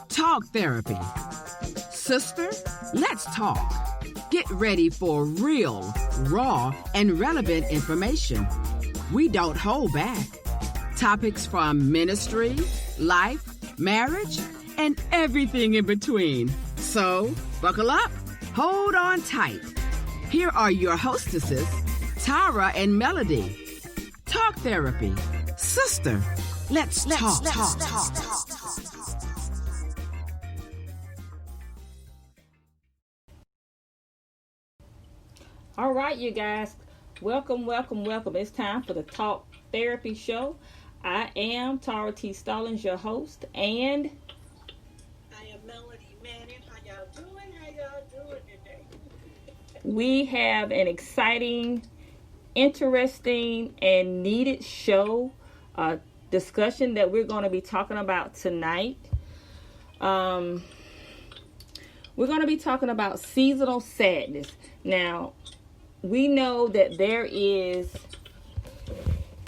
Talk therapy. Sister, let's talk. Get ready for real, raw, and relevant information. We don't hold back. Topics from ministry, life, marriage, and everything in between. So, buckle up, hold on tight. Here are your hostesses, Tara and Melody. Talk therapy. Sister, let's talk. All right, you guys. Welcome. It's time for the Talk Therapy Show. I am Tara T. Stallings, your host, and I am Melody Manning. How y'all doing today? We have an exciting, interesting, and needed show discussion that we're going to be talking about tonight. We're going to be talking about seasonal sadness. Now, we know that there is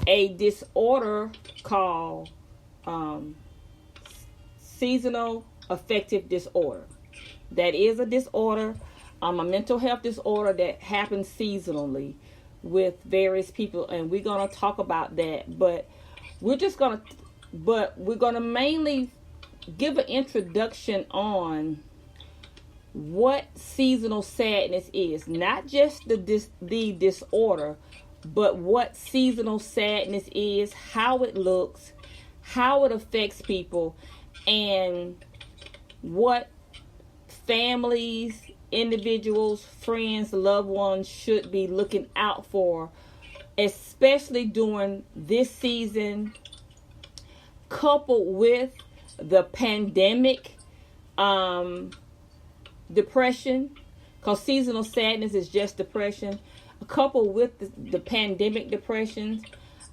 a disorder called seasonal-affective-disorder. That is a disorder, a mental health disorder that happens seasonally with various people, and we're going to talk about that. But we're going to mainly give an introduction on what seasonal sadness is, not just the disorder, but what seasonal sadness is, how it looks, how it affects people, and what families, individuals, friends, loved ones should be looking out for, especially during this season, coupled with the pandemic, depression, because seasonal sadness is just depression, coupled with the pandemic depressions.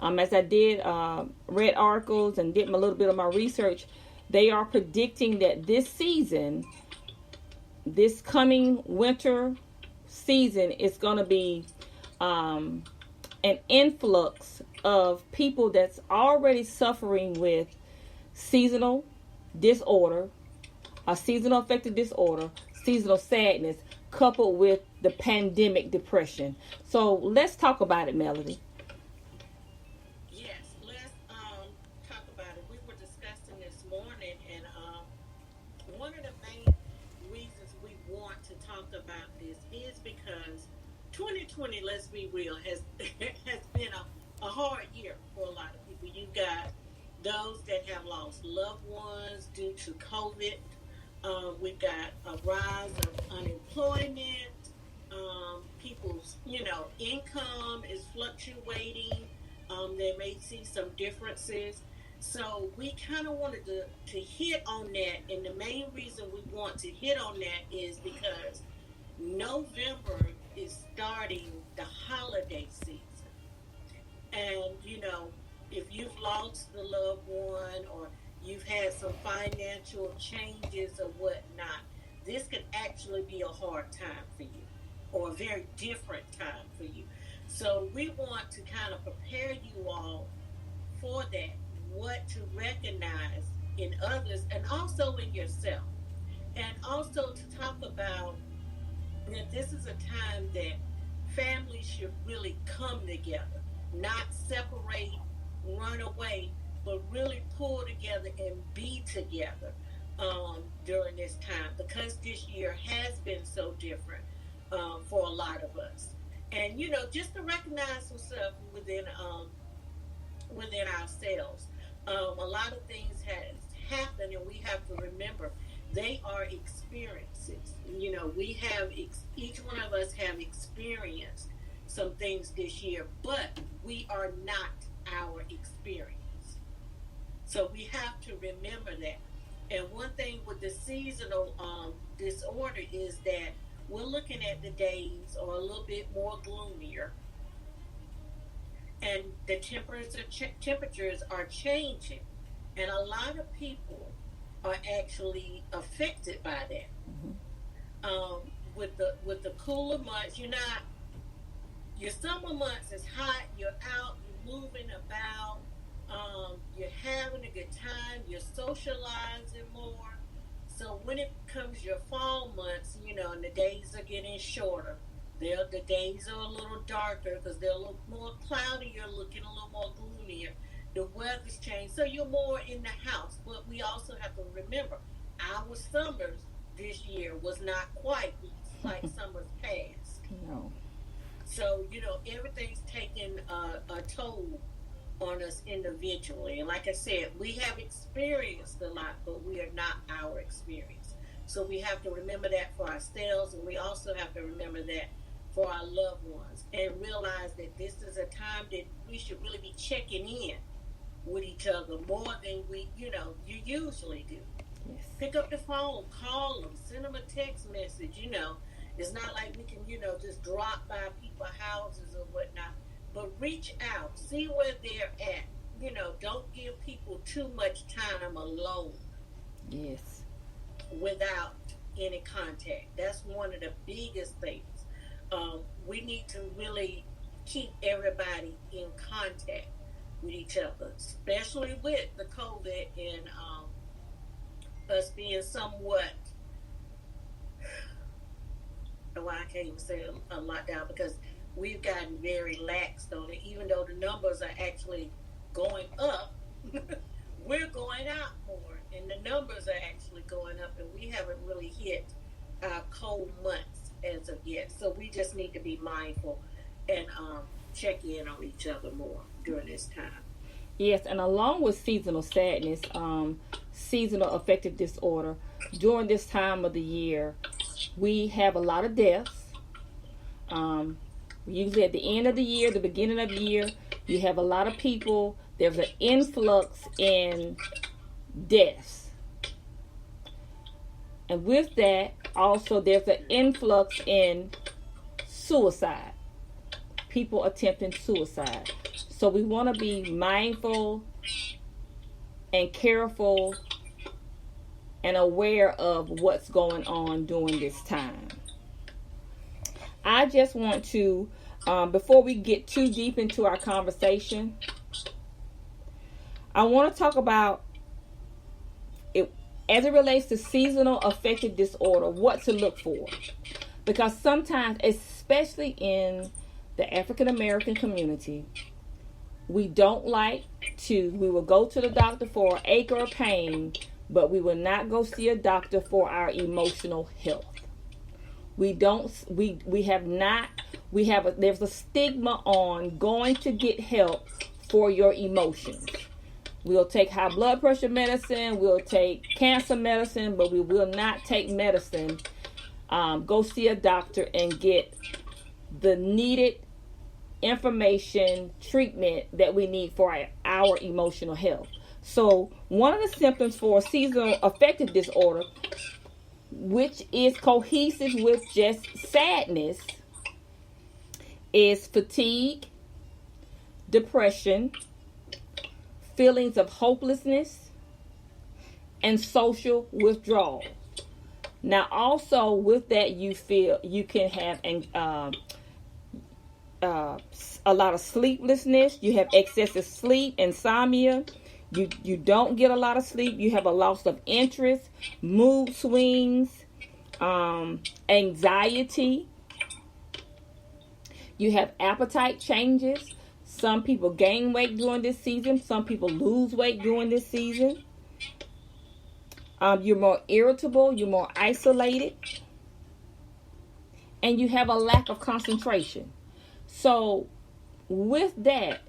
As I did read articles and did a little bit of my research, they are predicting that this season, this coming winter season, is going to be an influx of people that's already suffering with seasonal disorder, a seasonal affective disorder, seasonal sadness, coupled with the pandemic depression. So let's talk about it, Melody. Yes, let's talk about it. We were discussing this morning, and one of the main reasons we want to talk about this is because 2020, let's be real, has been a hard year for a lot of people. You've got those that have lost loved ones due to COVID. We've got a rise of unemployment. People's, income is fluctuating. They may see some differences. So we kind of wanted to hit on that. And the main reason we want to hit on that is because November is starting the holiday season. And, if you've lost a loved one or you've had some financial changes or whatnot, this could actually be a hard time for you, or a very different time for you. So we want to kind of prepare you all for that, what to recognize in others and also in yourself. And also to talk about that this is a time that families should really come together, not separate, run away, but really pull together and be together during this time, because this year has been so different for a lot of us. And just to recognize some stuff within ourselves. A lot of things has happened, and we have to remember they are experiences. We have each one of us have experienced some things this year, but we are not our experience. So we have to remember that. And one thing with the seasonal disorder is that we're looking at the days are a little bit more gloomier. And the temperatures are changing. And a lot of people are actually affected by that. Mm-hmm. With the cooler months, your summer months is hot, you're out, you're moving about, you're having a good time, you're social. socializing more. So when it comes your fall months, and the days are getting shorter, the days are a little darker because they're a little more cloudier looking, a little more gloomier. The weather's changed, so you're more in the house. But we also have to remember, our summers this year was not quite like summers past. No. So, everything's taking a toll on us individually. And like I said, we have experienced a lot, but we are not our experience. So we have to remember that for ourselves, and we also have to remember that for our loved ones, and realize that this is a time that we should really be checking in with each other more than you usually do. Yes. Pick up the phone, call them, send them a text message. It's not like we can, just drop by people's houses or whatnot, but reach out, see where they're at. Don't give people too much time alone. Yes. Without any contact. That's one of the biggest things. We need to really keep everybody in contact with each other, especially with the COVID and us being somewhat, well, I can't even say a lockdown because we've gotten very laxed on it. Even though the numbers are actually going up, we're going out more, and the numbers are actually going up, and we haven't really hit our cold months as of yet. So we just need to be mindful and check in on each other more during this time. Yes, and along with seasonal sadness, seasonal affective disorder, during this time of the year, we have a lot of deaths. Usually at the end of the year, the beginning of the year, you have a lot of people. There's an influx in deaths. And with that, also there's an influx in suicide. People attempting suicide. So we want to be mindful and careful and aware of what's going on during this time. I just want to, before we get too deep into our conversation, I want to talk about it as it relates to seasonal affective disorder, what to look for. Because sometimes, especially in the African American community, we will go to the doctor for an ache or a pain, but we will not go see a doctor for our emotional health. There's a stigma on going to get help for your emotions. We'll take high blood pressure medicine, we'll take cancer medicine, but we will not take medicine. Go see a doctor and get the needed information, treatment that we need for our emotional health. So one of the symptoms for seasonal affective disorder, which is cohesive with just sadness, is fatigue, depression, feelings of hopelessness, and social withdrawal. Now also with that, you can have a lot of sleeplessness. You have excessive sleep, insomnia. You don't get a lot of sleep. You have a loss of interest, mood swings, anxiety. You have appetite changes. Some people gain weight during this season. Some people lose weight during this season. You're more irritable. You're more isolated. And you have a lack of concentration. So with that,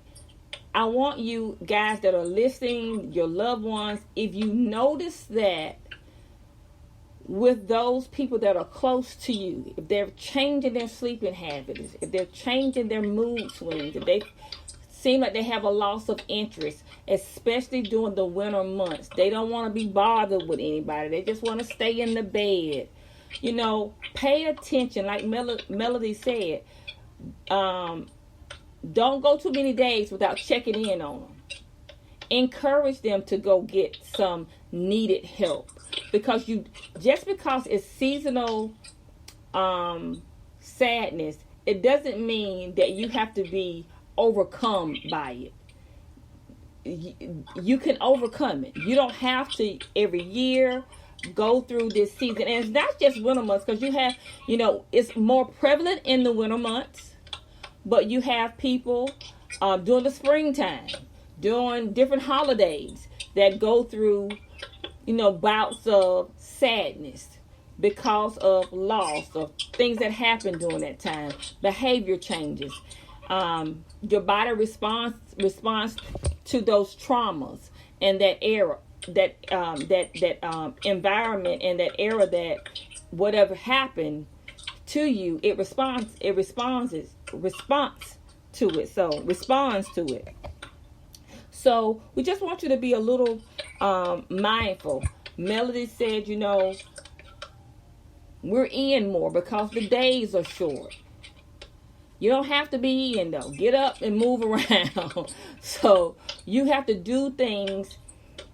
I want you guys that are listening, your loved ones, if you notice that with those people that are close to you, if they're changing their sleeping habits, if they're changing their mood swings, if they seem like they have a loss of interest, especially during the winter months, they don't want to be bothered with anybody. They just want to stay in the bed. Pay attention, like Melody said. Don't go too many days without checking in on them. Encourage them to go get some needed help, because just because it's seasonal sadness, it doesn't mean that you have to be overcome by it. you can overcome it. You don't have to every year go through this season. And it's not just winter months, because you have, it's more prevalent in the winter months, but you have people during the springtime, during different holidays, that go through, bouts of sadness because of loss, of things that happen during that time, behavior changes. Your body responds to those traumas and that era, that environment and that era, that whatever happened to you, it responds to it. So we just want you to be a little mindful. Melody said, we're in more because the days are short. You don't have to be in, though. Get up and move around. So you have to do things.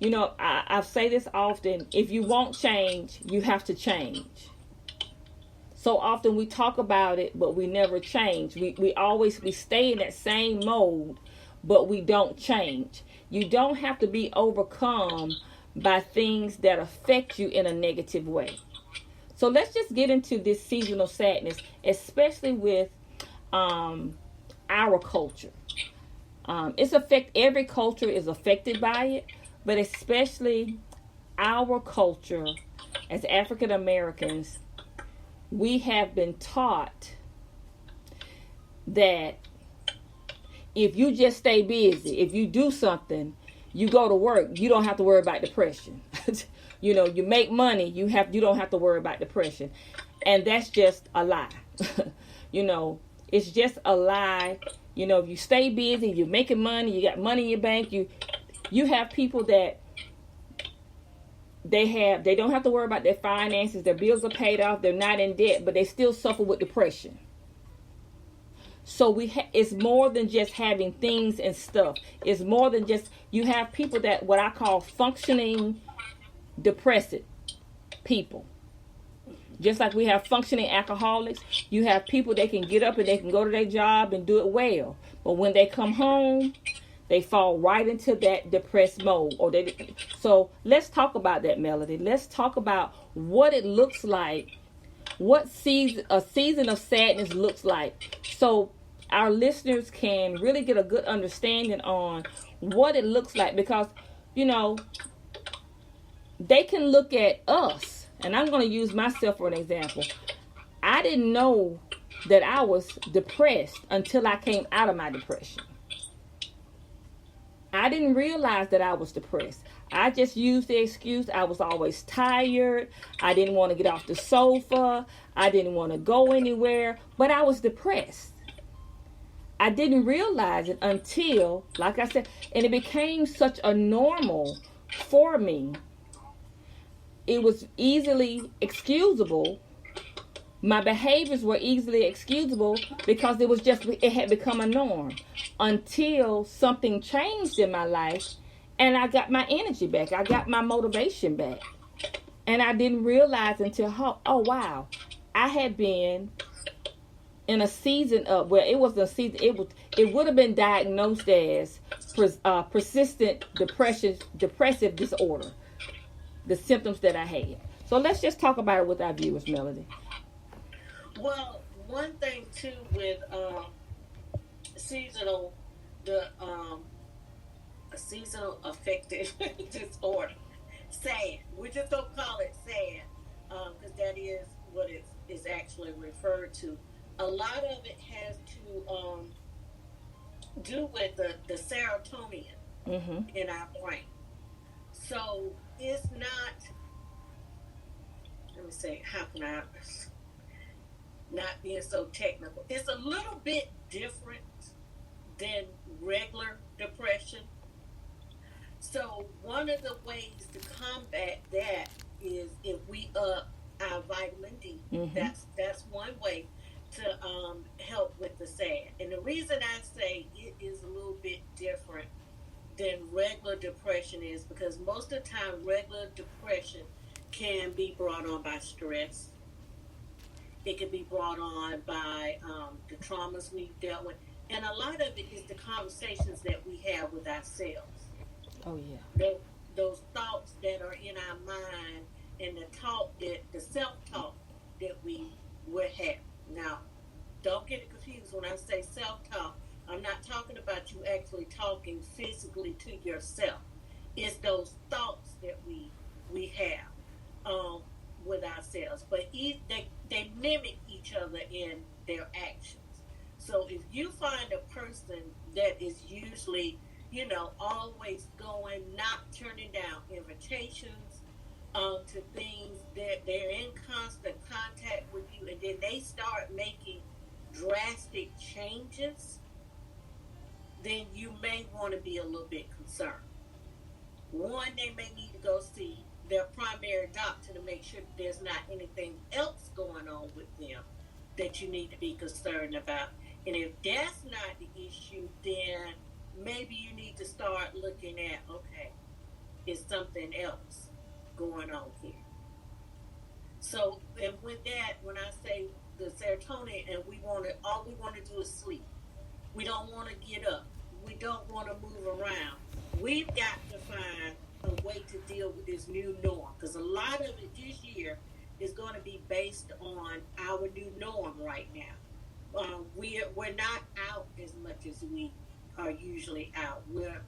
I say this often. If you want change, you have to change. So often we talk about it, but we never change. We stay in that same mode, but we don't change. You don't have to be overcome by things that affect you in a negative way. So let's just get into this seasonal sadness, especially with our culture. Every culture is affected by it, but especially our culture as African Americans. We have been taught that if you just stay busy, if you do something, you go to work, you don't have to worry about depression. You make money, you don't have to worry about depression. And that's just a lie. It's just a lie. If you stay busy, you're making money, you got money in your bank, you have people that they don't have to worry about their finances, their bills are paid off, they're not in debt, but they still suffer with depression. So it's more than just having things and stuff. It's more than just, you have people that, what I call functioning depressive people. Just like we have functioning alcoholics, you have people that can get up and they can go to their job and do it well. But when they come home, they fall right into that depressed mode. So let's talk about that, Melody. Let's talk about what it looks like, what a season of sadness looks like, so our listeners can really get a good understanding on what it looks like. Because, they can look at us, and I'm going to use myself for an example. I didn't know that I was depressed until I came out of my depression. I didn't realize that I was depressed. I just used the excuse I was always tired. I didn't want to get off the sofa. I didn't want to go anywhere. But I was depressed. I didn't realize it until, like I said, and it became such a normal for me. It was easily excusable. My behaviors were easily excusable because it had become a norm, until something changed in my life and I got my energy back. I got my motivation back. And I didn't realize until, oh wow, I had been in a season of, well, it wasn't a season, it would have been diagnosed as persistent depressive disorder, the symptoms that I had. So let's just talk about it with our viewers, Melody. Well, one thing too with seasonal affective disorder, sad. We just don't call it sad because that is what it is actually referred to. A lot of it has to do with the serotonin in our brain. So it's not, let me say, how can I, not being so technical, it's a little bit different than regular depression. So one of the ways to combat that is if we up our vitamin D. That's one way to help with the sad. And the reason I say it is a little bit different than regular depression is because most of the time regular depression can be brought on by stress. It can be brought on by the traumas we've dealt with. And a lot of it is the conversations that we have with ourselves. Oh yeah. Those thoughts that are in our mind, and the self-talk that we will have. Now, don't get it confused when I say self-talk. I'm not talking about you actually talking physically to yourself. It's those thoughts that we have with ourselves, but they mimic each other in their actions. So if you find a person that is usually, always going, not turning down invitations to things, that they're in constant contact with you, and then they start making drastic changes, then you may want to be a little bit concerned. One, they may need to go see their primary doctor to make sure that there's not anything else going on with them that you need to be concerned about. And if that's not the issue, then maybe you need to start looking at, okay, is something else going on here? So, and with that, when I say the serotonin, and all we want to do is sleep. We don't want to get up. We don't want to move around. We've got to find a way to deal with this new norm, because a lot of it this year is going to be based on our new norm right now. We're not out as much as we are usually out. We're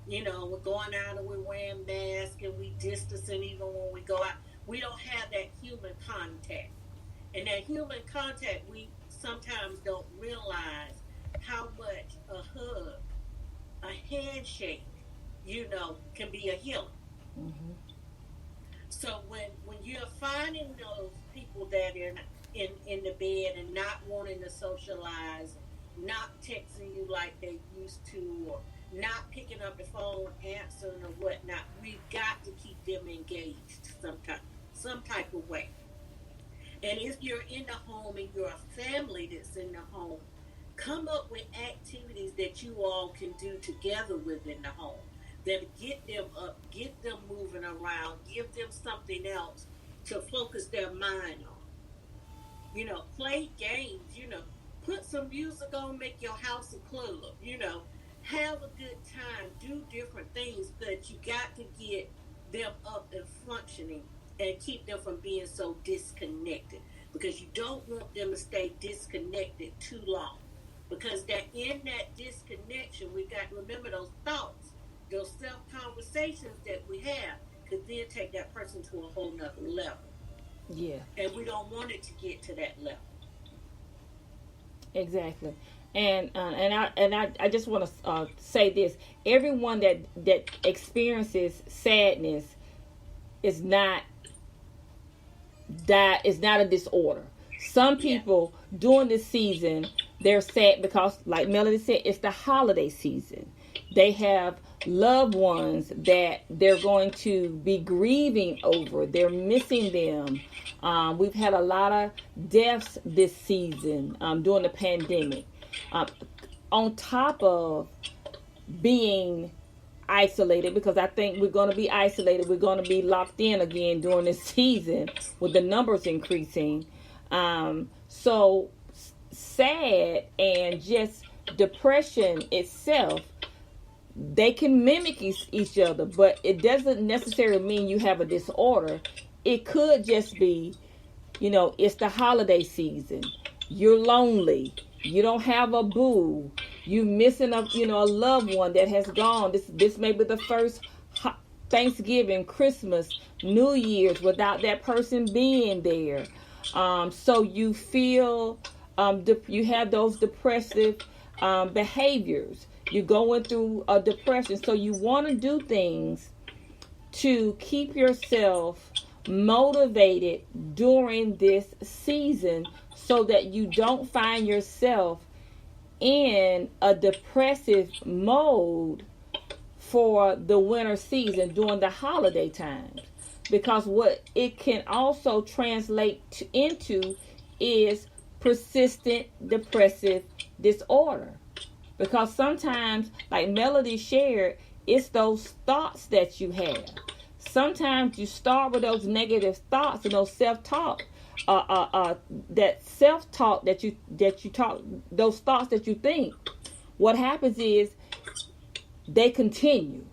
going out and we're wearing masks and we distancing even when we go out. We don't have that human contact. And that human contact, we sometimes don't realize how much a hug, a handshake, can be a healer. Mm-hmm. So when you're finding those people that are in the bed and not wanting to socialize, not texting you like they used to, or not picking up the phone, answering or whatnot, we've got to keep them engaged some type of way. And if you're in the home and you're a family that's in the home, come up with activities that you all can do together within the home that get them up, get them moving around, give them something else to focus their mind on. Play games, put some music on, make your house a club, have a good time, do different things, but you got to get them up and functioning and keep them from being so disconnected, because you don't want them to stay disconnected too long, because that in that disconnection, we got to remember those thoughts, those self-conversations that we have could then take that person to a whole nother level. Yeah. And we don't want it to get to that level. Exactly. And I just want to say this: everyone that experiences sadness is not a disorder. Some people during this season, they're sad because, like Melody said, it's the holiday season. They have loved ones that they're going to be grieving over. They're missing them. We've had a lot of deaths this season during the pandemic. On top of being isolated, because I think we're going to be isolated. We're going to be locked in again during this season with the numbers increasing. So sad and just depression itself, they can mimic each other, but it doesn't necessarily mean you have a disorder. It could just be, it's the holiday season. You're lonely. You don't have a boo. You missing a loved one that has gone. This may be the first Thanksgiving, Christmas, New Year's without that person being there. So you feel you have those depressive behaviors. You're going through a depression. So you want to do things to keep yourself motivated during this season so that you don't find yourself in a depressive mode for the winter season during the holiday times. Because what it can also translate into is persistent depressive disorder. Because sometimes, like Melody shared, it's those thoughts that you have. Sometimes you start with those negative thoughts and those self-talk, that self-talk that you talk, those thoughts that you think. What happens is they continue.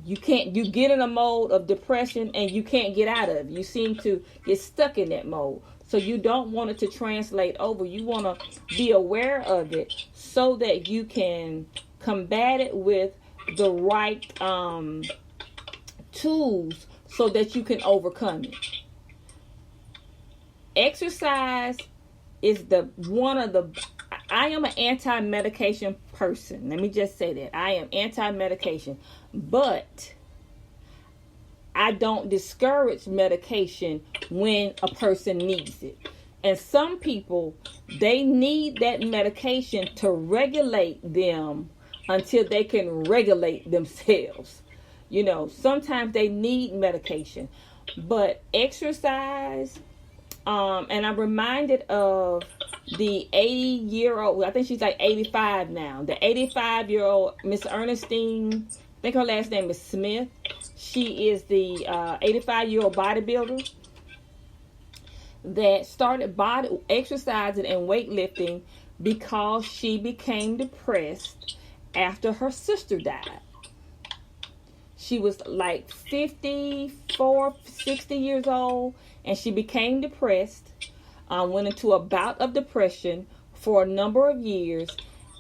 you get in a mode of depression and you can't get out of it. You seem to get stuck in that mode. So you don't want it to translate over. You want to be aware of it so that you can combat it with the right tools so that you can overcome it. Exercise is I am an anti-medication person. Let me just say that. I am anti-medication. But I don't discourage medication when a person needs it. And some people, they need that medication to regulate them until they can regulate themselves. Sometimes they need medication. But exercise, and I'm reminded of the 80-year-old, I think she's like 85 now, the 85-year-old Miss Ernestine, I think her last name is Smith. She is the 85-year-old bodybuilder that started exercising and weightlifting because she became depressed after her sister died. She was like 54, 60 years old, and she became depressed, went into a bout of depression for a number of years.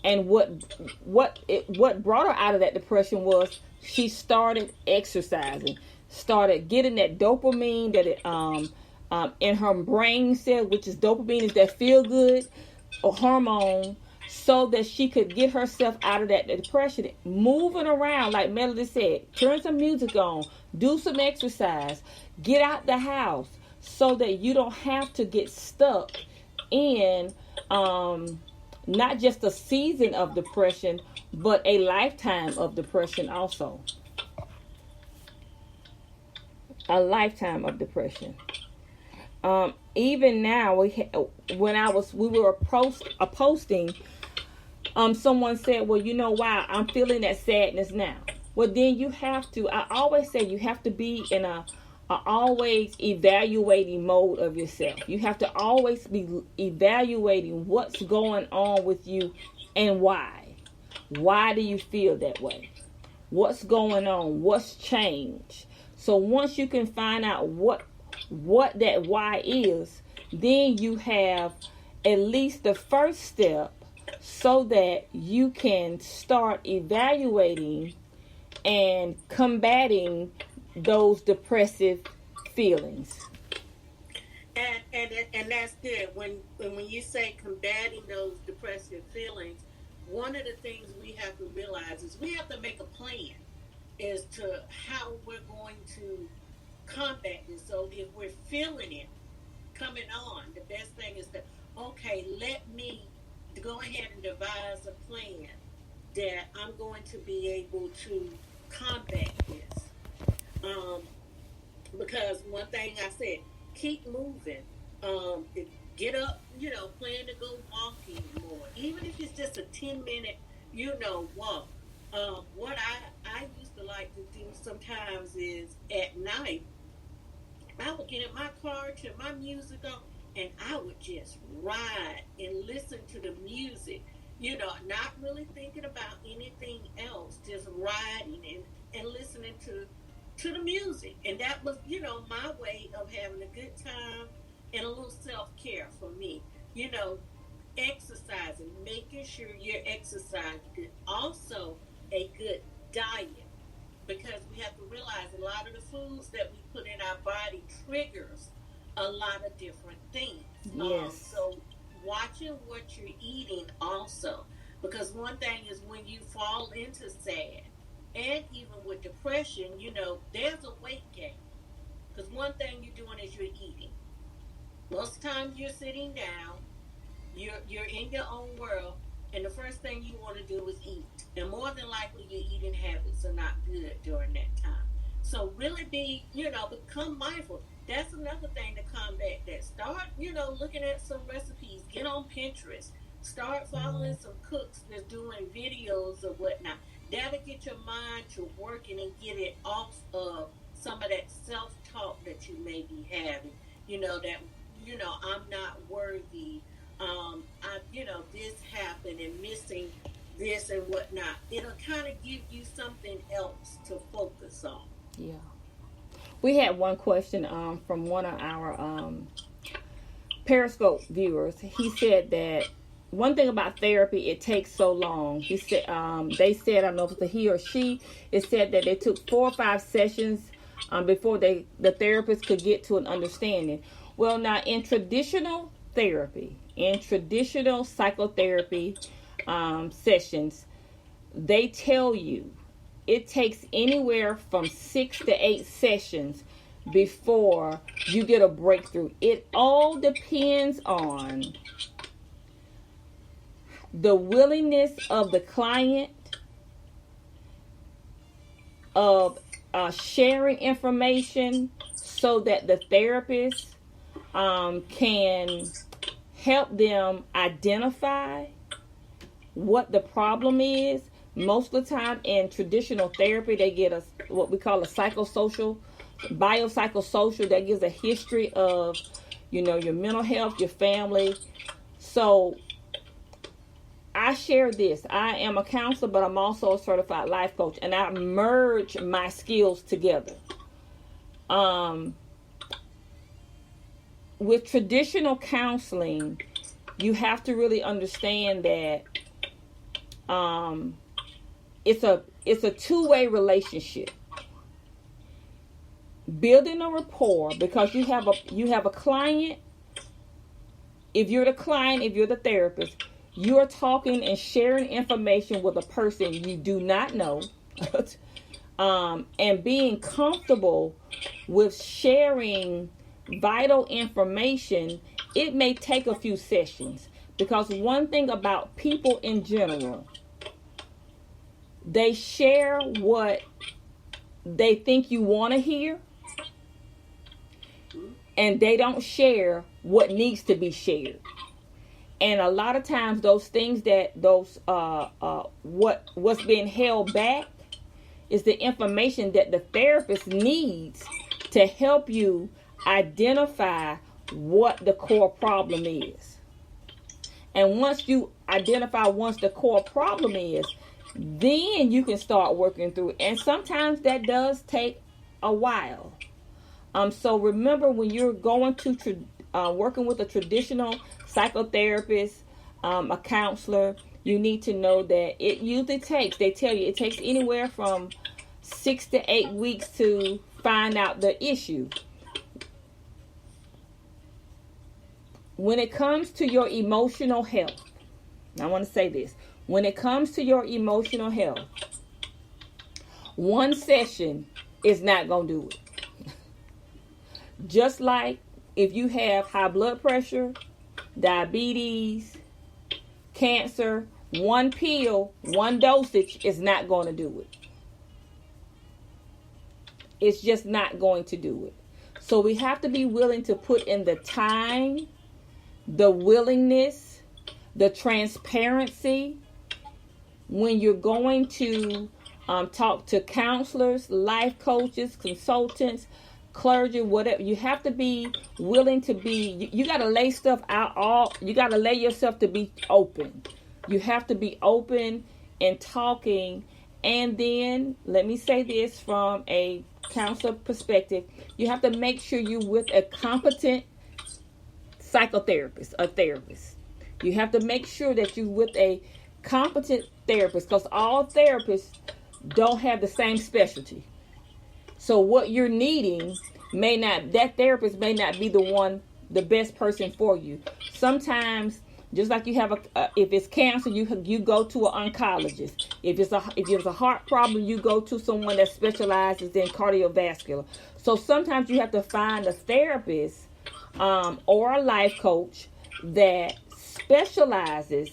And what brought her out of that depression was she started exercising, started getting that dopamine that in her brain cell, which is dopamine, is that feel good hormone, so that she could get herself out of that depression. Moving around, like Melody said, turn some music on, do some exercise, get out the house, so that you don't have to get stuck in not just a season of depression, but a lifetime of depression also. A lifetime of depression. Even now, we were posting, someone said, well, why I'm feeling that sadness now. Well, then you have to, I always say you have to be in a always evaluating mode of yourself. You have to always be evaluating what's going on with you and why. Why do you feel that way? What's going on? What's changed? So once you can find out what that why is, then you have at least the first step so that you can start evaluating and combating those depressive feelings. And that's good. When you say combating those depressive feelings, one of the things we have to realize is we have to make a plan as to how we're going to combat this. So if we're feeling it coming on, the best thing is let me go ahead and devise a plan that I'm going to be able to combat this. Because one thing I said, keep moving. Get up, plan to go walking more. Even if it's just a 10-minute, walk. What I used to like to do sometimes is at night, I would get in my car, turn my music on, and I would just ride and listen to the music. Not really thinking about anything else, just riding and listening to the music. And that was, my way of having a good time and a little self-care for me. Exercising, making sure you're exercising good. Also, a good diet. Because we have to realize a lot of the foods that we put in our body triggers a lot of different things. Yes. So watching what you're eating also. Because one thing is when you fall into sad, and even with depression, there's a weight gain. Because one thing you're doing is you're eating. Most times you're sitting down, you're in your own world, and the first thing you want to do is eat. And more than likely your eating habits are not good during that time. So really become mindful. That's another thing to combat that. Start, looking at some recipes. Get on Pinterest. Start following some cooks that's doing videos or whatnot. That'll get your mind to working and get it off of some of that self-talk that you may be having. I'm not worthy. This happened, and missing this and whatnot. It'll kind of give you something else to focus on. Yeah. We had one question from one of our Periscope viewers. He said that one thing about therapy, it takes so long. He said they said, I don't know if it's a he or she, it said that they took 4 or 5 sessions before the therapist could get to an understanding. Well, now in traditional therapy, in traditional psychotherapy sessions, they tell you it takes anywhere from 6 to 8 sessions before you get a breakthrough. It all depends on the willingness of the client of sharing information so that the therapist can help them identify what the problem is. Most of the time in traditional therapy, they get what we call a biopsychosocial, that gives a history of, your mental health, your family. So I share this. I am a counselor, but I'm also a certified life coach, and I merge my skills together. With traditional counseling, you have to really understand that it's a two-way relationship. Building a rapport, because you have a client. If you're the client, if you're the therapist, you're talking and sharing information with a person you do not know, and being comfortable with sharing vital information. It may take a few sessions, because one thing about people in general, they share what they think you want to hear, and they don't share what needs to be shared. And a lot of times those things what's being held back is the information that the therapist needs to help you identify what the core problem is. And once you identify the core problem is, then you can start working through it. And sometimes that does take a while. So remember, when you're going to working with a traditional psychotherapist, a counselor, you need to know that it usually takes, they tell you, it takes anywhere from 6 to 8 weeks to find out the issue. When it comes to your emotional health, I want to say this. When it comes to your emotional health, one session is not going to do it. Just like if you have high blood pressure, diabetes, cancer, one pill, one dosage is not going to do it. It's just not going to do it. So we have to be willing to put in the time, the willingness, the transparency. When you're going to talk to counselors, life coaches, consultants, clergy, whatever, you have to be willing to be, you got to lay stuff out, you got to lay yourself to be open. You have to be open and talking. And then, let me say this from a counselor perspective, you have to make sure you're with a competent psychotherapist, a therapist. You have to make sure that you're with a competent therapist, because all therapists don't have the same specialty. So what you're needing that therapist may not be the best person for you. Sometimes, just like you have if it's cancer, you go to an oncologist. If it's a heart problem, you go to someone that specializes in cardiovascular. So sometimes you have to find a therapist or a life coach that specializes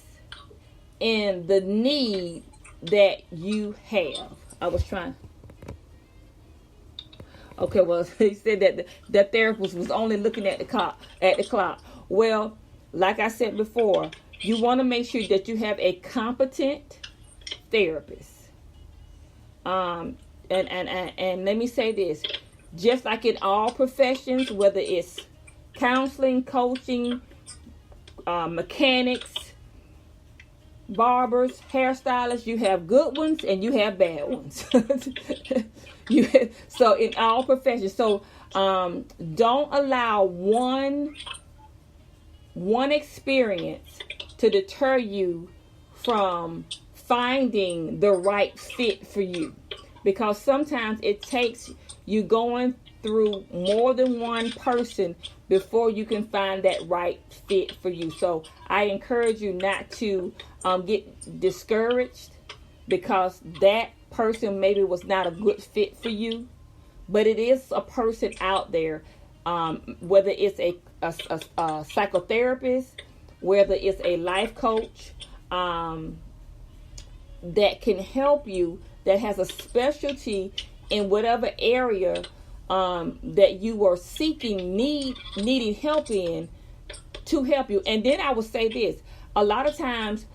in the need that you have. Okay, well, he said that the therapist was only looking at the clock. Well, like I said before, you want to make sure that you have a competent therapist. And let me say this, just like in all professions, whether it's counseling, coaching, mechanics, barbers, hairstylists. You have good ones and you have bad ones. So in all professions. So don't allow one experience to deter you from finding the right fit for you, because sometimes it takes you going through more than one person before you can find that right fit for you. So I encourage you not to get discouraged because that person maybe was not a good fit for you, but it is a person out there, whether it's a psychotherapist, whether it's a life coach, that can help you, that has a specialty in whatever area that you are needing help in, to help you. And then I would say this: a lot of times,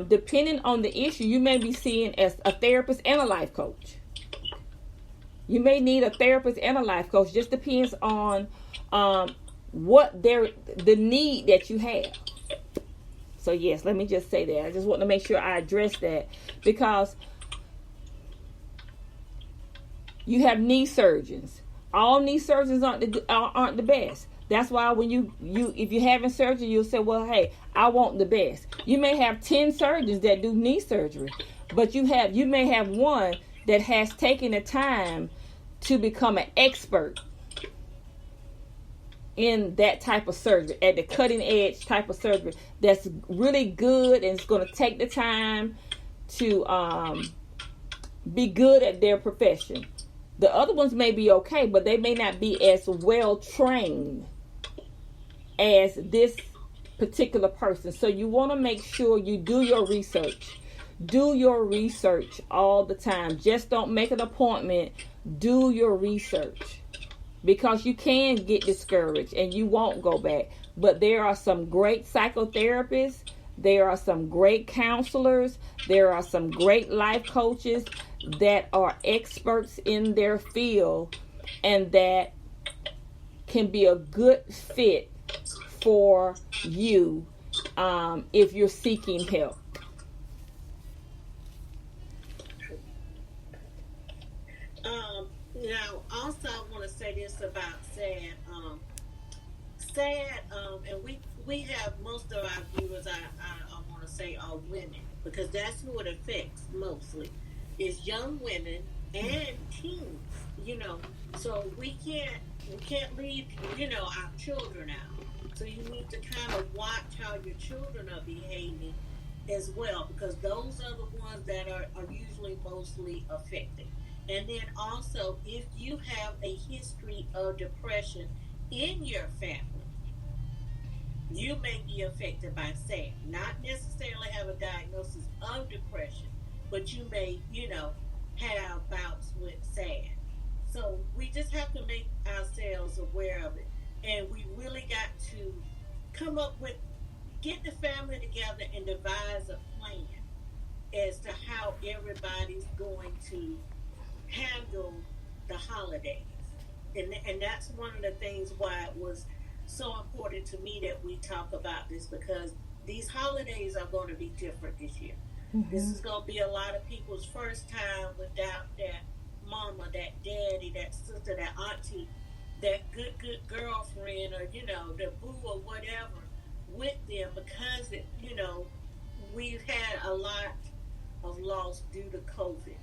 depending on the issue, you may be seeing as a therapist and a life coach. You may need a therapist and a life coach. Just depends on what the need that you have. So yes, let me just say that. I just want to make sure I address that, because you have knee surgeons. All knee surgeons aren't the best. That's why when you if you're having surgery, you'll say, well, hey, I want the best. You may have 10 surgeons that do knee surgery, but you may have one that has taken the time to become an expert in that type of surgery, at the cutting edge type of surgery, that's really good and it's going to take the time to be good at their profession. The other ones may be okay, but they may not be as well trained as this particular person. So you want to make sure you do your research. Do your research all the time. Just don't make an appointment. Do your research, because you can get discouraged and you won't go back. But there are some great psychotherapists. There are some great counselors. There are some great life coaches that are experts in their field and that can be a good fit for you if you're seeking help. Now, also, I want to say this about SAD. And we have most of our viewers, I want to say, are women, because that's who it affects mostly, is young women and teens. So we can't leave our children out. So you need to kind of watch how your children are behaving as well, because those are the ones that are usually mostly affected. And then also, if you have a history of depression in your family, you may be affected by SAD. Not necessarily have a diagnosis of depression, but you may, have bouts with SAD. So we just have to make ourselves aware of it. And we really got to get the family together and devise a plan as to how everybody's going to handle the holidays. And that's one of the things why it was so important to me that we talk about this, because these holidays are going to be different this year. Mm-hmm. This is going to be a lot of people's first time without that mama, that daddy, that sister, that auntie, that good girlfriend, or the boo or whatever with them, because we've had a lot of loss due to COVID.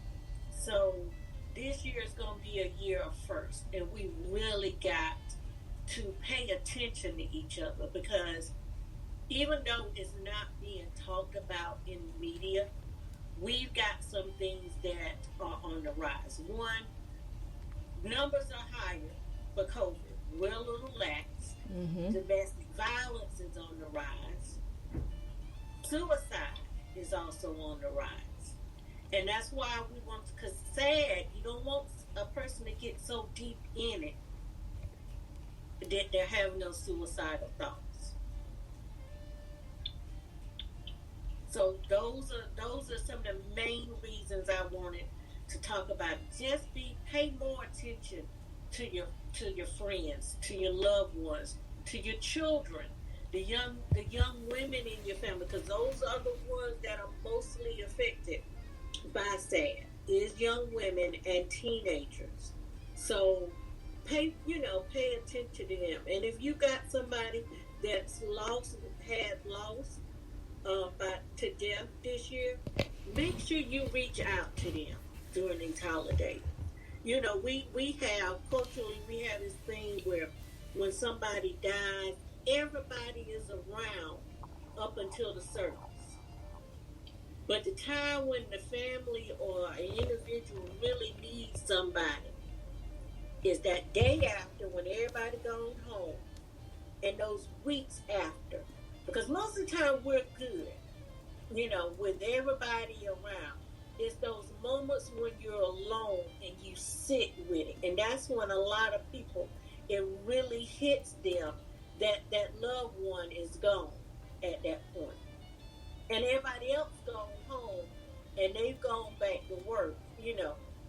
So this year is going to be a year of first, and we really got to pay attention to each other, because even though it's not being talked about in media, we've got some things that are on the rise. One, numbers are higher for COVID. We're a little lax. Mm-hmm. Domestic violence is on the rise. Suicide is also on the rise. And that's why we want to, because SAD, you don't want a person to get so deep in it that they're having no suicidal thoughts. So those are some of the main reasons I wanted to talk about. Just pay more attention to your friends, to your loved ones, to your children. the young women in your family, because those are the ones that are mostly affected by SAD, is young women and teenagers. So pay attention to them. And if you got somebody that's had lost by to death this year, make sure you reach out to them during these holidays. We have culturally, we have this thing where when somebody dies, everybody is around up until the service. But the time when the family or an individual really needs somebody is that day after, when everybody gone home, and those weeks after. Because most of the time we're good, with everybody around. It's those moments when you're alone and you sit with it. And that's when a lot of people, it really hits them that that loved one is gone at that point. And everybody else gone home and they've gone back to work.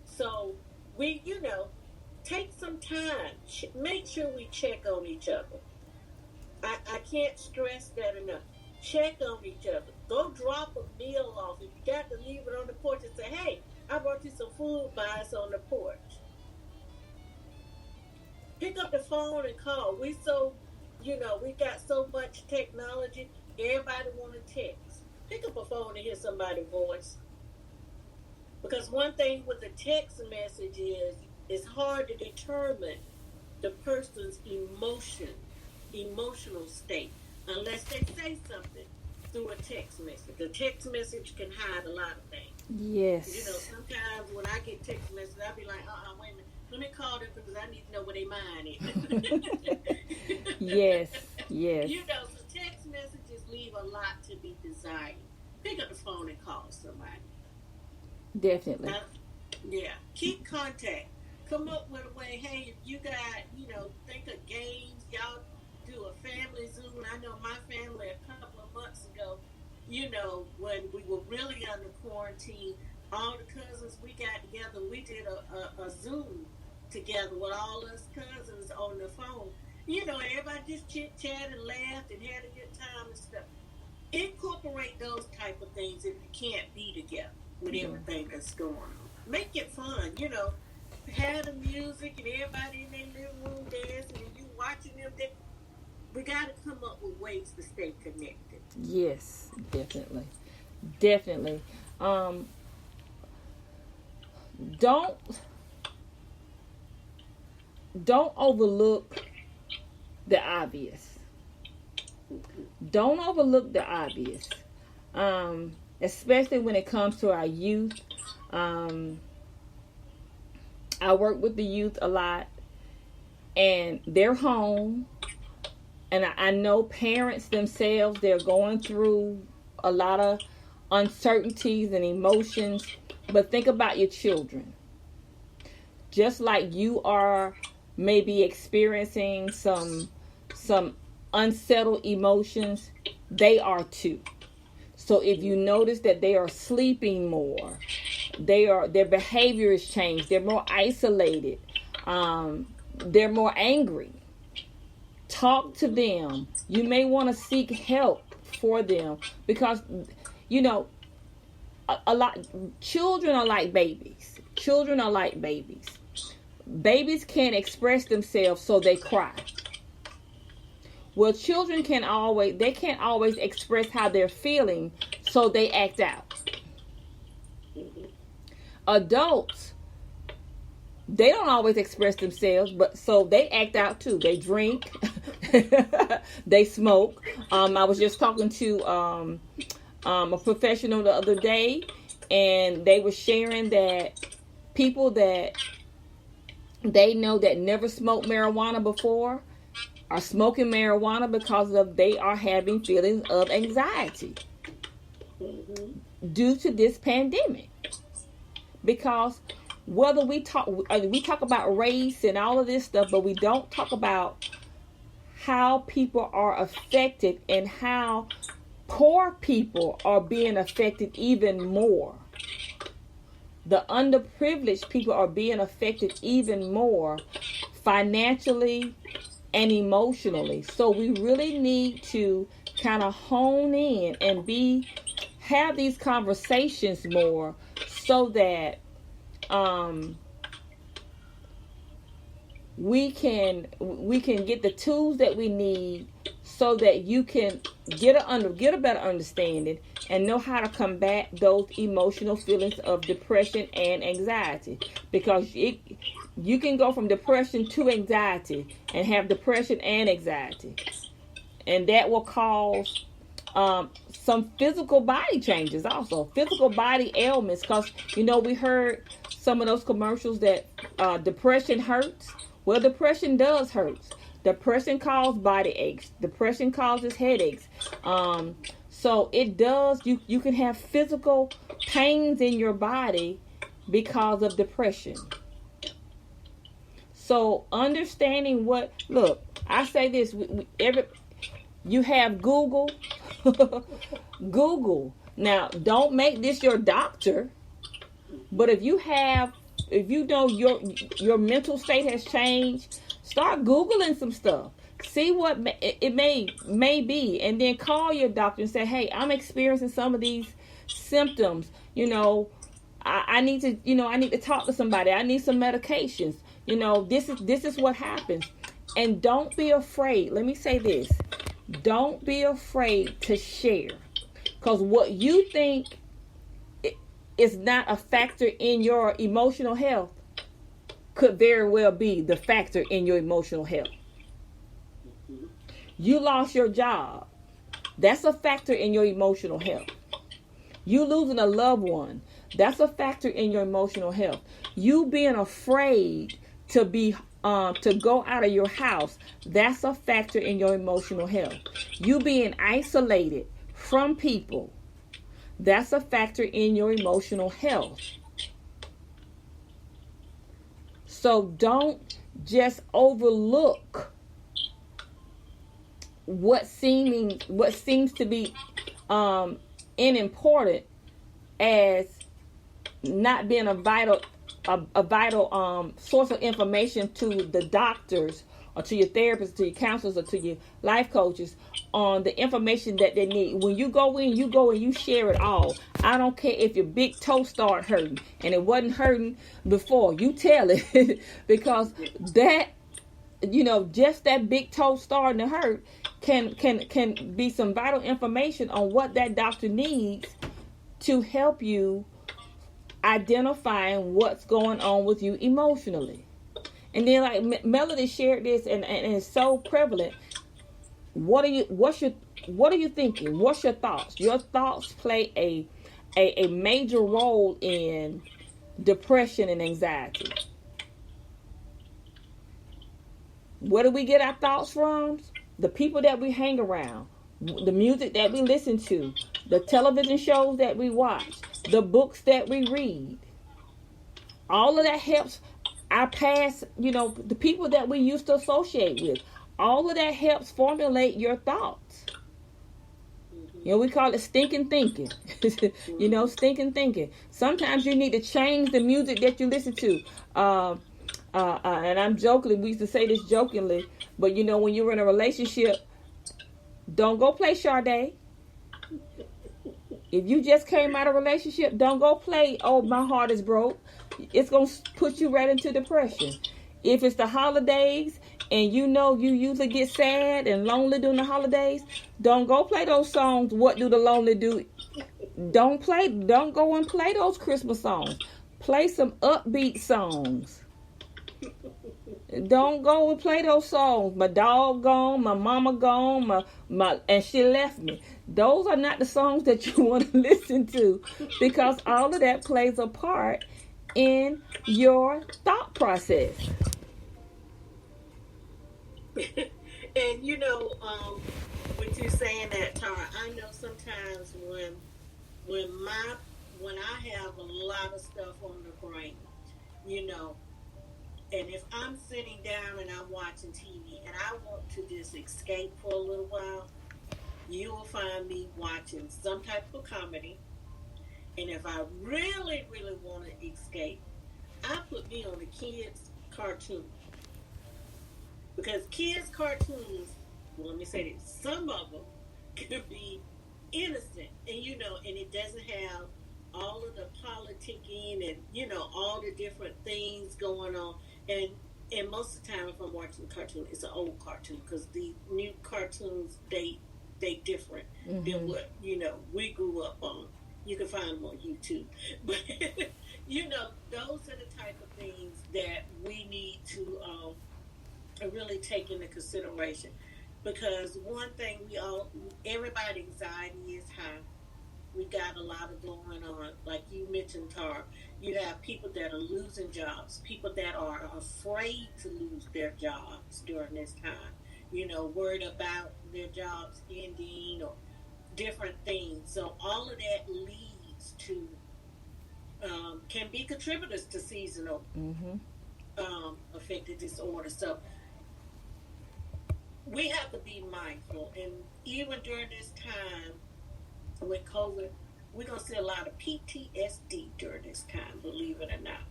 So we take some time. Make sure we check on each other. I can't stress that enough. Check on each other. Go drop a meal off. If you got to leave it on the porch and say, hey, I brought you some food by us on the porch. Pick up the phone and call. We got so much technology. Everybody want to text. Pick up a phone and hear somebody's voice. Because one thing with a text message is it's hard to determine the person's emotional state, unless they say something through a text message. A text message can hide a lot of things. Yes. Sometimes when I get text messages, I'll be like, wait a minute, let me call them because I need to know where their mind is. Yes. So text messages leave a lot to be desired. Pick up the phone and call somebody. Definitely. Keep contact. Come up with a way, hey, if you got, think of games, y'all do a family Zoom. I know my family a couple of months ago, when we were really under quarantine, all the cousins, we got together, we did a Zoom together with all us cousins on the phone. Everybody just chit-chat and laughed and had a good time and stuff. Incorporate those type of things if you can't be together with everything that's going on. Make it fun, have the music and everybody in their living room dancing and you watching them. We got to come up with ways to stay connected. Yes, definitely. Don't overlook the obvious. Don't overlook the obvious. Especially when it comes to our youth. I work with the youth a lot, and they're home, and I know parents themselves, they're going through a lot of uncertainties and emotions, but think about your children. Just like you are maybe experiencing some unsettled emotions, they are too. So if you notice that they are sleeping more, their behavior has changed, they're more isolated, they're more angry, talk to them. You may want to seek help for them because, a lot, children are like babies. Babies can't express themselves, so they cry. Well, children can't always express how they're feeling, so they act out. Adults, they don't always express themselves, but so they act out too. They drink, they smoke. I was just talking to a professional the other day, and they were sharing that people that they know that never smoked marijuana before are smoking marijuana because they are having feelings of anxiety due to this pandemic. Because whether we talk about race and all of this stuff, but we don't talk about how people are affected and how poor people are being affected even more. The underprivileged people are being affected even more financially, and emotionally. So we really need to kind of hone in and have these conversations more, so that we can get the tools that we need, so that you can get a better understanding and know how to combat those emotional feelings of depression and anxiety. Because you can go from depression to anxiety and have depression and anxiety, and that will cause some physical body changes, also physical body ailments. Because we heard some of those commercials that depression hurts. Well, depression does hurt. Depression causes body aches. Depression causes headaches. So it does. You can have physical pains in your body because of depression. So understanding look, I say this: you have Google. Google. Now, don't make this your doctor, but if you know your mental state has changed, start Googling some stuff. See what it may be, and then call your doctor and say, "Hey, I'm experiencing some of these symptoms. I need to talk to somebody. I need some medications. This is what happens." And don't be afraid. Let me say this. Don't be afraid to share. Because what you think is not a factor in your emotional health could very well be the factor in your emotional health. You lost your job. That's a factor in your emotional health. You losing a loved one. That's a factor in your emotional health. You being afraid to go out of your house, that's a factor in your emotional health. You being isolated from people, that's a factor in your emotional health. So don't just overlook what seems to be unimportant as not being a vital source of information to the doctors or to your therapists, to your counselors, or to your life coaches on the information that they need. When you go in, you share it all. I don't care if your big toe start hurting and it wasn't hurting before. You tell it because that, just that big toe starting to hurt can be some vital information on what that doctor needs to help you identifying what's going on with you emotionally. And then, like Melody shared this, and it's so prevalent. What are you thinking? What's your thoughts? Your thoughts play a major role in depression and anxiety. Where do we get our thoughts from? The people that we hang around, the music that we listen to, the television shows that we watch, the books that we read. All of that helps our past, the people that we used to associate with. All of that helps formulate your thoughts. We call it stinking thinking. Stinking thinking. Sometimes you need to change the music that you listen to. And I'm joking. We used to say this jokingly, but when you're in a relationship, don't go play Sade. If you just came out of a relationship, don't go play "Oh, My Heart Is Broke." It's going to put you right into depression. If it's the holidays and you usually get sad and lonely during the holidays, don't go play those songs, "What Do the Lonely Do." Don't go and play those Christmas songs. Play some upbeat songs. Don't go and play those songs. "My dog gone, my mama gone, and she left me." Those are not the songs that you want to listen to, because all of that plays a part in your thought process. And with you saying that, Tara, I know sometimes when I have a lot of stuff on the brain, and if I'm sitting down and I'm watching TV and I want to just escape for a little while, you will find me watching some type of comedy. And if I really, really want to escape, I put me on a kid's cartoon. Because kids' cartoons, well, let me say this, some of them could be innocent, and and it doesn't have all of the politicking and all the different things going on. And most of the time, if I'm watching a cartoon, it's an old cartoon because the new cartoons they different than what we grew up on. You can find them on YouTube, but those are the type of things that we need to really take into consideration. Because one thing everybody's anxiety is high. We got a lot of going on. Like you mentioned, Tar, you have people that are losing jobs, people that are afraid to lose their jobs during this time, worried about their jobs ending or different things. So all of that leads to, can be contributors to seasonal affective disorder. So we have to be mindful. And even during this time, with COVID, we're going to see a lot of PTSD during this time, believe it or not.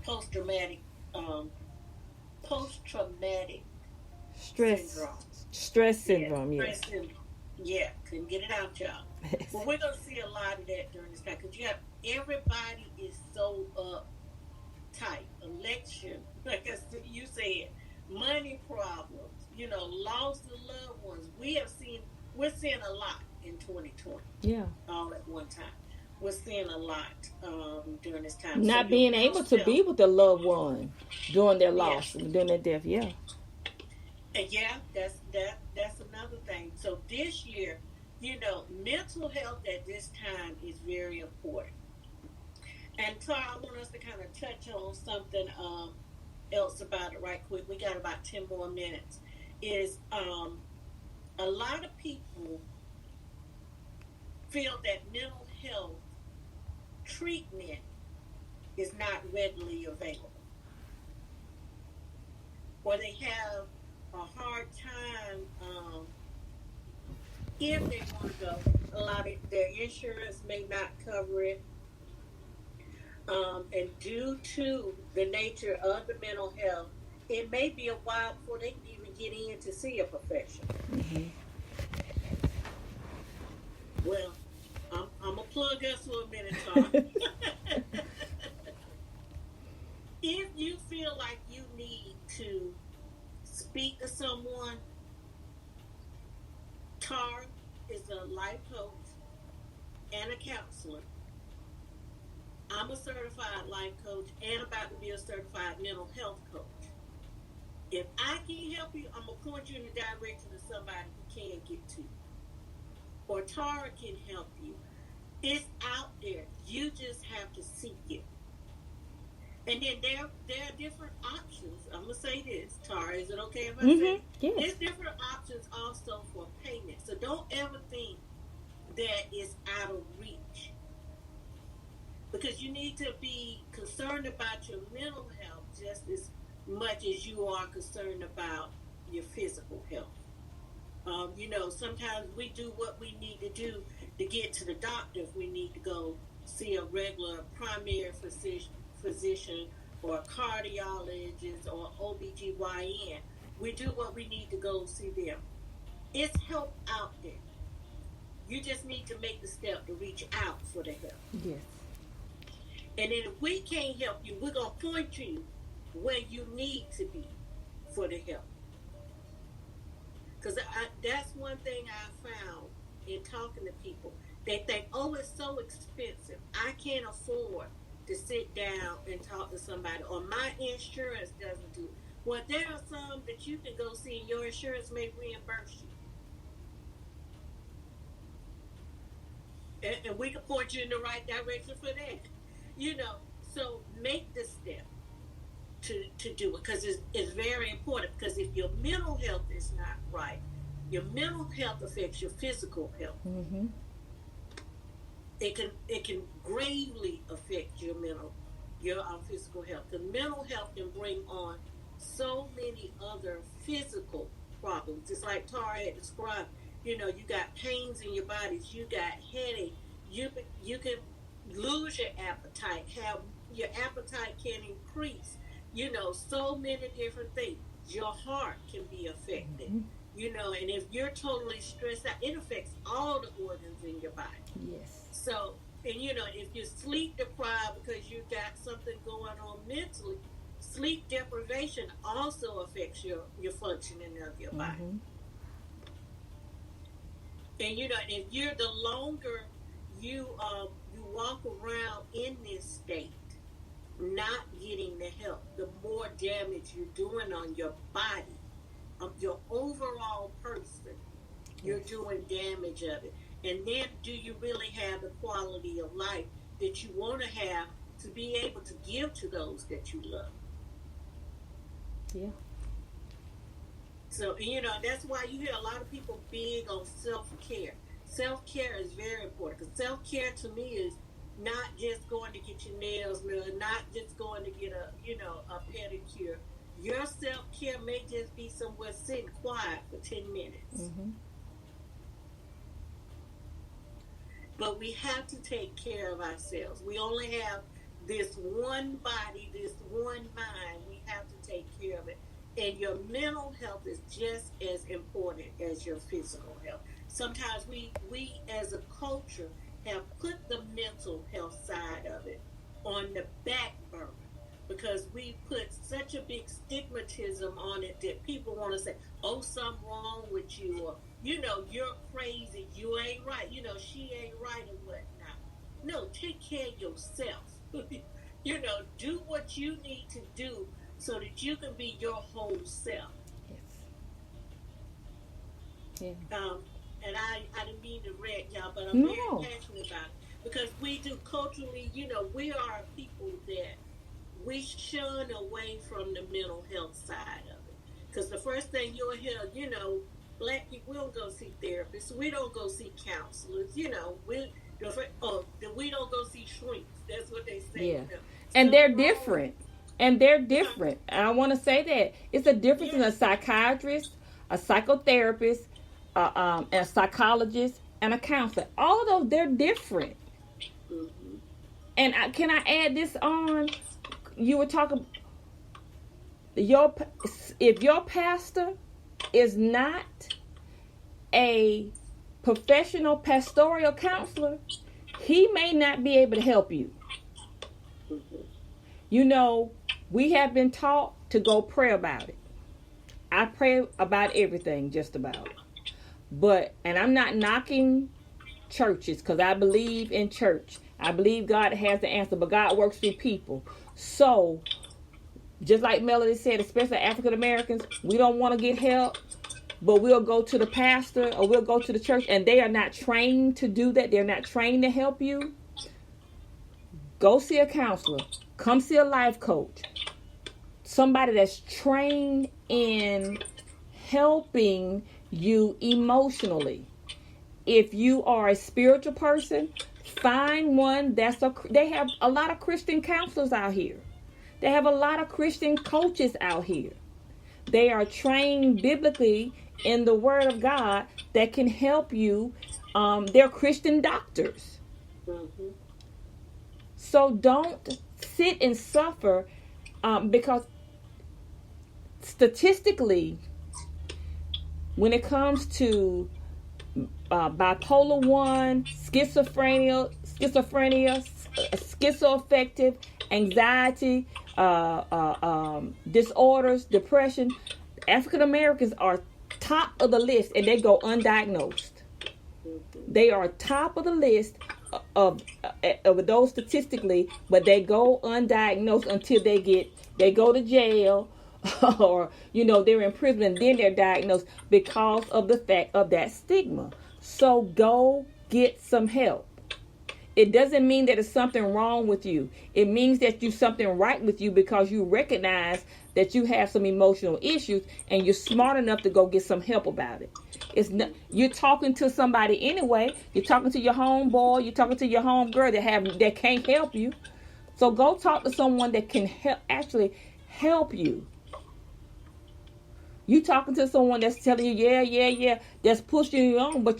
Post-traumatic stress syndrome. Stress syndrome, Stress syndrome. Yeah, couldn't get it out, y'all. But we're going to see a lot of that during this time because everybody is so uptight. Election, like you said, money problems, loss of loved ones. We're seeing a lot in 2020. Yeah. All at one time. We're seeing a lot during this time. Not being able to be with a loved one during their loss, during their death, yeah. And that's another thing. So this year, mental health at this time is very important. And Tara, I want us to kind of touch on something else about it right quick. We got about 10 more minutes. Is a lot of people feel that mental health treatment is not readily available, or they have a hard time if they want to go. A lot of their insurance may not cover it, and due to the nature of the mental health, it may be a while before they can even get in to see a professional. Well, I'm going to plug us for a minute, Tom. If you feel like you need to speak to someone, Tar is a life coach and a counselor. I'm a certified life coach and about to be a certified mental health coach. If I can't help you, I'm going to point you in the direction of somebody who can get to you. Or Tara can help you. It's out there. You just have to seek it. And then there are different options. I'm going to say this. Tara, is it okay if I say? Yes. There's different options also for payment. So don't ever think that it's out of reach. Because you need to be concerned about your mental health just as much as you are concerned about your physical health. Sometimes we do what we need to do to get to the doctor if we need to go see a regular primary physician or a cardiologist or OBGYN. We do what we need to go see them. It's help out there. You just need to make the step to reach out for the help. Yes. And then if we can't help you, we're going to point you where you need to be for the help. Because that's one thing I found in talking to people. They think, oh, it's so expensive. I can't afford to sit down and talk to somebody, or my insurance doesn't do it. Well, there are some that you can go see and your insurance may reimburse you. And we can point you in the right direction for that. So make the step to do it, because it's very important. Because if your mental health is not right, your mental health affects your physical health. Mm-hmm. It can gravely affect your physical health. The mental health can bring on so many other physical problems. It's like Tara had described. You got pains in your bodies. You got headache. You can lose your appetite. Your appetite can increase. so many different things. Your heart can be affected, and if you're totally stressed out, it affects all the organs in your body. Yes. So, and if you're sleep deprived because you got something going on mentally, sleep deprivation also affects your functioning of your body. And if you're the longer you walk around in this state, not getting the help, the more damage you're doing on your body, your overall person, you're doing damage of it. And then do you really have the quality of life that you want to have to be able to give to those that you love? Yeah. So, that's why you hear a lot of people big on self-care. Self-care is very important, because self-care to me is not just going to get your nails done, not just going to get a pedicure. Your self-care may just be somewhere sitting quiet for 10 minutes. But we have to take care of ourselves. We only have this one body, this one mind. We have to take care of it. And your mental health is just as important as your physical health. Sometimes we as a culture have put the mental health side of it on the back burner, because we put such a big stigmatism on it that people want to say, oh, something wrong with you, or, you're crazy, you ain't right, she ain't right, and whatnot. No, take care of yourself. Do what you need to do so that you can be your whole self. Yes. Yeah. And I didn't mean to wreck y'all, but I'm very passionate about it. Because we do culturally, we are people that we shun away from the mental health side of it. Because the first thing you'll hear, Black people, we don't go see therapists. We don't go see counselors. We don't go see shrinks. That's what they say. Yeah. And they're different. And I want to say that it's a difference in a psychiatrist, a psychotherapist, a psychologist, and a counselor. All of those, they're different. And can I add this on? You were talking, if your pastor is not a professional pastoral counselor, he may not be able to help you. We have been taught to go pray about it. I pray about everything, just about. And I'm not knocking churches, because I believe in church. I believe God has the answer, but God works through people. So, just like Melody said, especially African Americans, we don't want to get help, but we'll go to the pastor or we'll go to the church, and they are not trained to do that. They're not trained to help you. Go see a counselor. Come see a life coach. Somebody that's trained in helping you emotionally. If you are a spiritual person, find one they have a lot of Christian counselors out here. They have a lot of Christian coaches out here. They are trained biblically in the Word of God that can help you. They're Christian doctors. So don't sit and suffer, because statistically, when it comes to bipolar 1, schizophrenia, schizoaffective, anxiety, disorders, depression, African Americans are top of the list, and they go undiagnosed. They are top of the list of those statistically, but they go undiagnosed until they go to jail, or they're in prison, and then they're diagnosed because of the fact of that stigma. So go get some help. It doesn't mean that there's something wrong with you. It means that there's something right with you, because you recognize that you have some emotional issues, and you're smart enough to go get some help about it. It's not, you're talking to somebody anyway. You're talking to your homeboy. You're talking to your homegirl that can't help you. So go talk to someone that can actually help you. You talking to someone that's telling you, yeah, that's pushing you on, but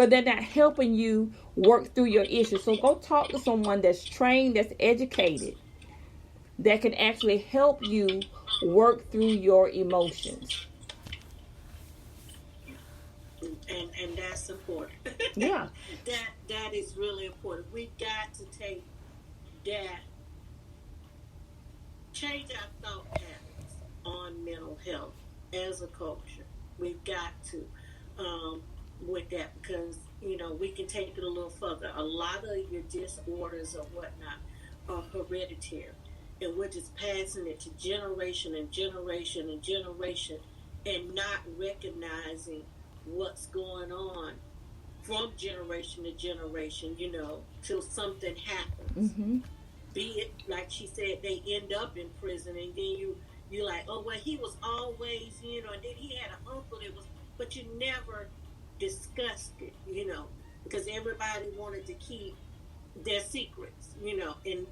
they're not helping you work through your issues. So go talk to someone that's trained, that's educated, that can actually help you work through your emotions. And that's important. Yeah. That is really important. We've got to take that, change our thought patterns on mental health as a culture. We've got to with that, because we can take it a little further. A lot of your disorders or whatnot are hereditary, and we're just passing it to generation and generation and generation, and not recognizing what's going on from generation to generation, till something happens. Mm-hmm. Be it, like she said, they end up in prison, and then you're like, oh, well, he was always, and then he had an uncle that was, but you never discussed it, because everybody wanted to keep their secrets, and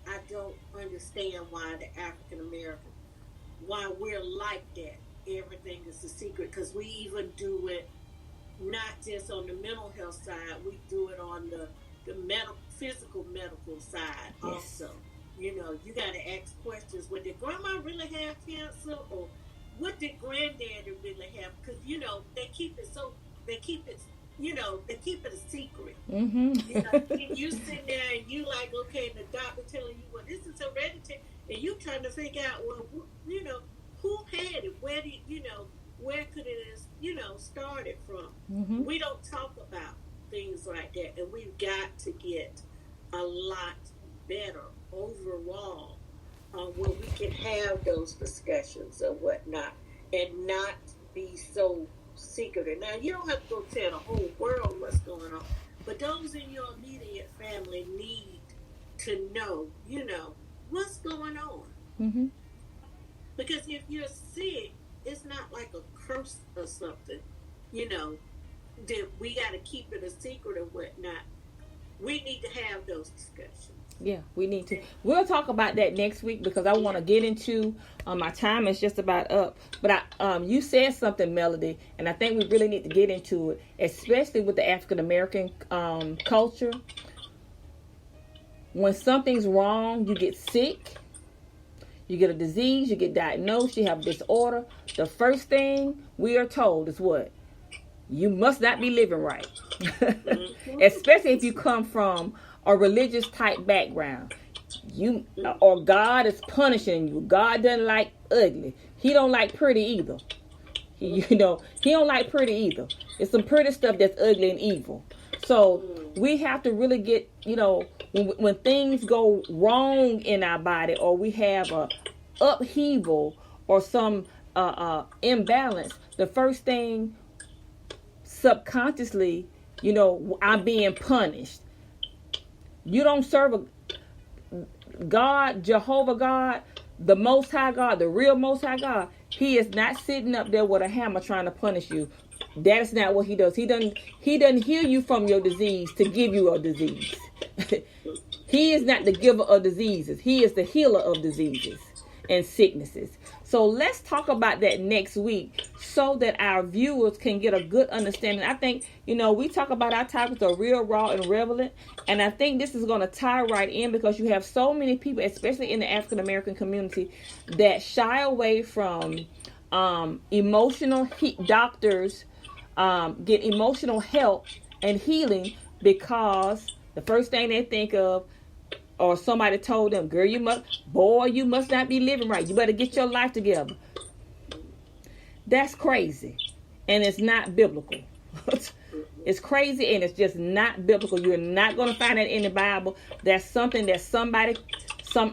I don't understand why the African American, why we're like that. Everything is a secret, because we even do it not just on the mental health side, we do it on the physical medical side also. You got to ask questions. Well, did grandma really have cancer, or what did granddaddy really have? Because they keep it they keep it a secret. Mm-hmm. You sit there and you like, okay, and the doctor telling you, well, this is hereditary, and you trying to figure out, well, who had it? Where did where could it have started from? Mm-hmm. We don't talk about things like that, and we've got to get a lot better overall where we can have those discussions or whatnot, and not be so secretive. Now, you don't have to go tell the whole world what's going on, but those in your immediate family need to know, what's going on. Mm-hmm. Because if you're sick, it's not like a curse or something, that we got to keep it a secret or whatnot. We need to have those discussions. Yeah, we need to. We'll talk about that next week, because I want to get into, my time is just about up. But you said something, Melody, and I think we really need to get into it, especially with the African American culture. When something's wrong, you get sick, you get a disease, you get diagnosed, you have a disorder. The first thing we are told is what? You must not be living right. Especially if you come from a religious type background. Or God is punishing you. God doesn't like ugly. He don't like pretty either. He don't like pretty either. It's some pretty stuff that's ugly and evil. So we have to really get, when things go wrong in our body, or we have a upheaval or some imbalance, the first thing subconsciously, I'm being punished. You don't serve a God, Jehovah God, the Most High God, the real Most High God. He is not sitting up there with a hammer trying to punish you. That is not what he does. He doesn't heal you from your disease to give you a disease. He is not the giver of diseases. He is the healer of diseases and sicknesses. So let's talk about that next week, so that our viewers can get a good understanding. I think, we talk about our topics are real, raw, and relevant. And I think this is going to tie right in, because you have so many people, especially in the African American community, that shy away from emotional doctors, get emotional help and healing, because the first thing they think of, or somebody told them, girl, you must not be living right. You better get your life together. That's crazy. And it's not biblical. It's crazy, and it's just not biblical. You're not going to find that in the Bible. That's something that some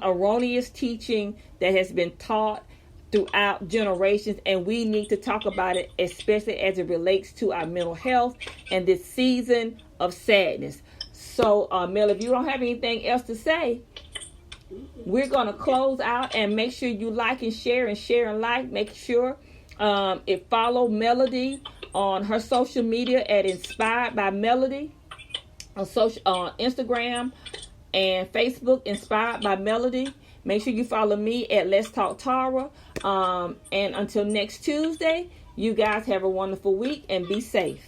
erroneous teaching that has been taught throughout generations, and we need to talk about it, especially as it relates to our mental health and this season of sadness. So, Mel, if you don't have anything else to say, we're going to close out, and make sure you like and share and like. Make sure follow Melody on her social media at Inspired by Melody on Instagram and Facebook, Inspired by Melody. Make sure you follow me at Let's Talk Tara. And until next Tuesday, you guys have a wonderful week and be safe.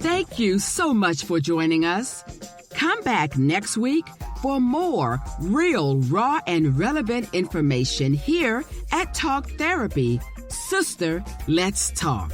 Thank you so much for joining us. Come back next week for more real, raw, and relevant information here at Talk Therapy. Sister, let's talk.